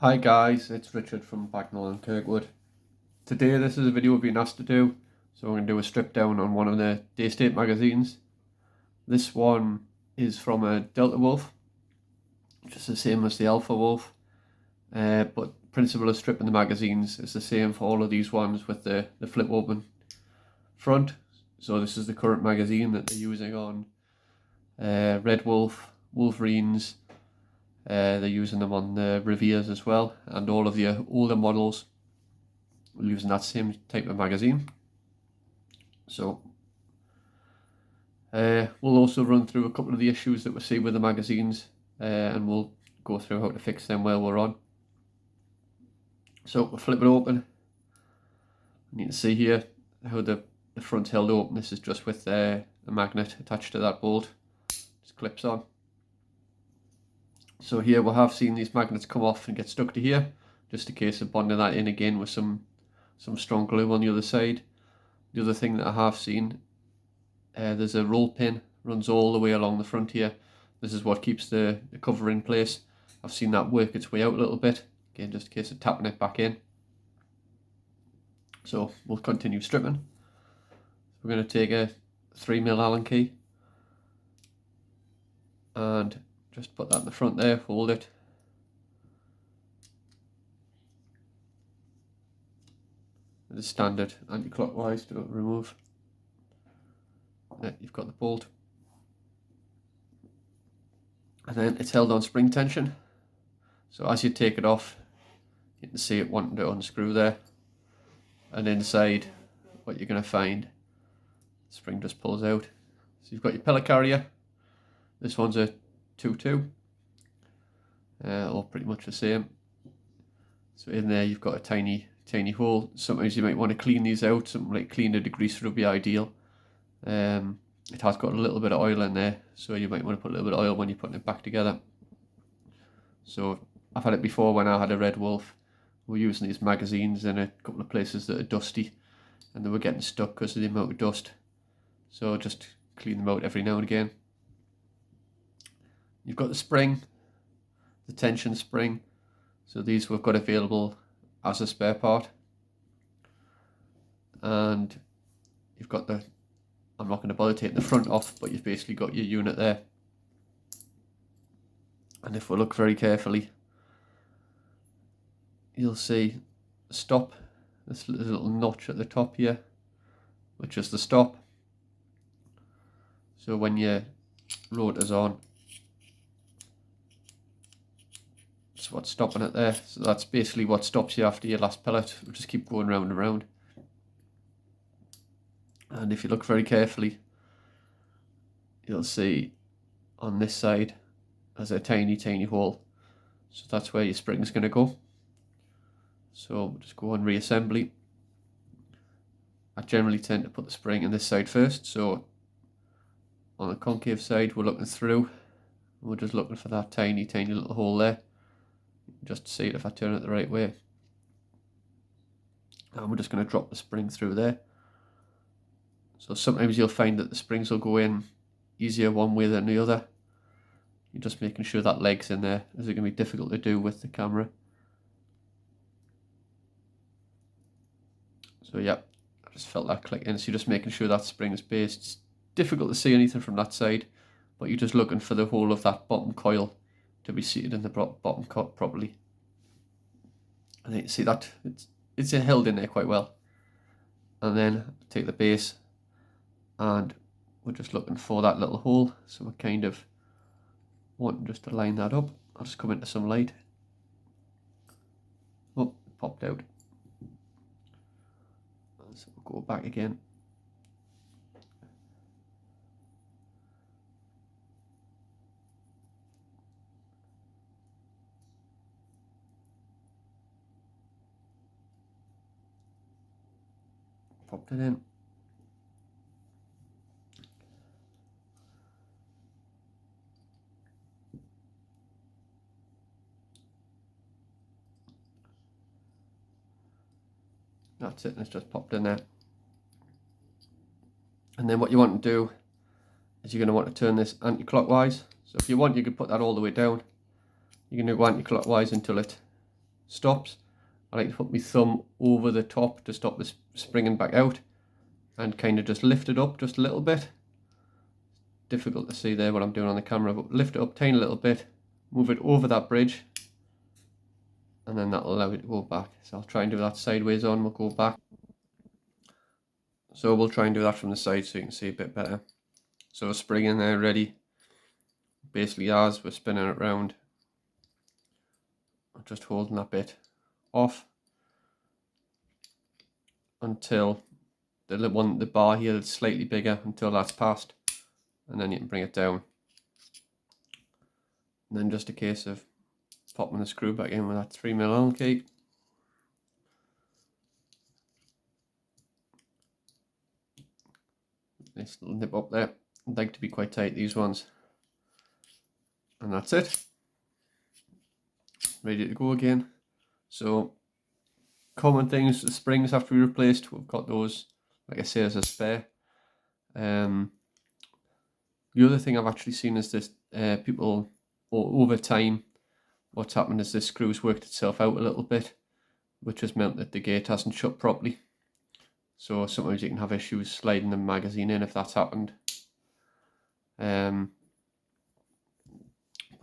Hi guys, it's Richard from Bagnall and Kirkwood. Today this is a video we've been asked to do, so we're going to do a strip down on one of the Daystate magazines. This one is from a Delta Wolf, just the same as the Alpha Wolf, but principle of stripping the magazines is the same for all of these ones with the flip open front. So this is the current magazine that they're using on Red Wolf, Wolverines. They're using them on the Reveres as well, and all of the older models are using that same type of magazine. So we'll also run through a couple of the issues that we see with the magazines, and we'll go through how to fix them while we're on. So we'll flip it open. You can see here how the front's held open. This is just with a magnet attached to that bolt. Just clips on. So here we have seen these magnets come off and get stuck to here. Just a case of bonding that in again with some strong glue on the other side. The other thing that I have seen, there's a roll pin, runs all the way along the front here. This is what keeps the cover in place. I've seen that work its way out a little bit. Again, just a case of tapping it back in. So we'll continue stripping. We're going to take a 3mm Allen key and just put that in the front there, hold it. The standard anti-clockwise to remove. There, you've got the bolt. And then it's held on spring tension. So as you take it off, you can see it wanting to unscrew there. And inside, what you're going to find, the spring just pulls out. So you've got your pellet carrier. This one's a 2.2, all pretty much the same. So in there you've got a tiny hole. Sometimes you might want to clean these out. Something like cleaner degreaser would be ideal. It has got a little bit of oil in there, so you might want to put a little bit of oil when you're putting it back together. So I've had it before when I had a Red Wolf. We were using these magazines in a couple of places that are dusty, and they were getting stuck because of the amount of dust. So just clean them out every now and again. You've got the spring, the tension spring. So these we've got available as a spare part. And you've got the, I'm not going to bother taking the front off, but you've basically got your unit there. And if we look very carefully, you'll see the stop, this little notch at the top here, which is the stop. So when your rotor's on, that's what's stopping it there. So that's basically what stops you after your last pellet. We'll just keep going round and round. And if you look very carefully, you'll see on this side there's a tiny hole. So that's where your spring's going to go. So we'll just go on reassembly. I generally tend to put the spring in this side first. So on the concave side we're looking through. We're just looking for that tiny little hole there. Just to see it if I turn it the right way. And we're just going to drop the spring through there. So sometimes you'll find that the springs will go in easier one way than the other. You're just making sure that leg's in there, as it's going to be difficult to do with the camera. So yeah, I just felt that click in. So you're just making sure that spring is based. It's difficult to see anything from that side, but you're just looking for the whole of that bottom coil to be seated in the bottom cut properly. And you can see that it's held in there quite well. And then take the base, and we're just looking for that little hole. So we're kind of wanting just to line that up. I'll just come into some light. Oh, it popped out. So we'll go back again. Popped it in. That's it, and it's just popped in there. And then what you want to do is you're going to want to turn this anti-clockwise. So if you want, you could put that all the way down. You're going to go anti-clockwise until it stops, I like to put my thumb over the top to stop this springing back out, and kind of just lift it up just a little bit. Difficult to see there what I'm doing on the camera, but lift it up tiny little bit, move it over that bridge, and then that'll allow it to go back. So I'll try and do that sideways on, we'll go back. So we'll try and do that from the side so you can see a bit better. So spring in there ready. Basically as we're spinning it round, I'm just holding that bit off until the bar here is slightly bigger, until that's passed, and then you can bring it down. And then just a case of popping the screw back in with that 3mm Allen key. Nice little nip up there. I'd like to be quite tight, these ones. And that's it. Ready to go again. So common things, the springs have to be replaced. We've got those, like I say, as a spare. The other thing I've actually seen is this, people, over time, what's happened is this screw's worked itself out a little bit, which has meant that the gate hasn't shut properly. So sometimes you can have issues sliding the magazine in if that's happened. But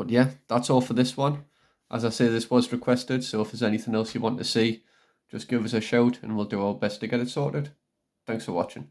yeah, that's all for this one. As I say, this was requested, so if there's anything else you want to see, just give us a shout and we'll do our best to get it sorted. Thanks for watching.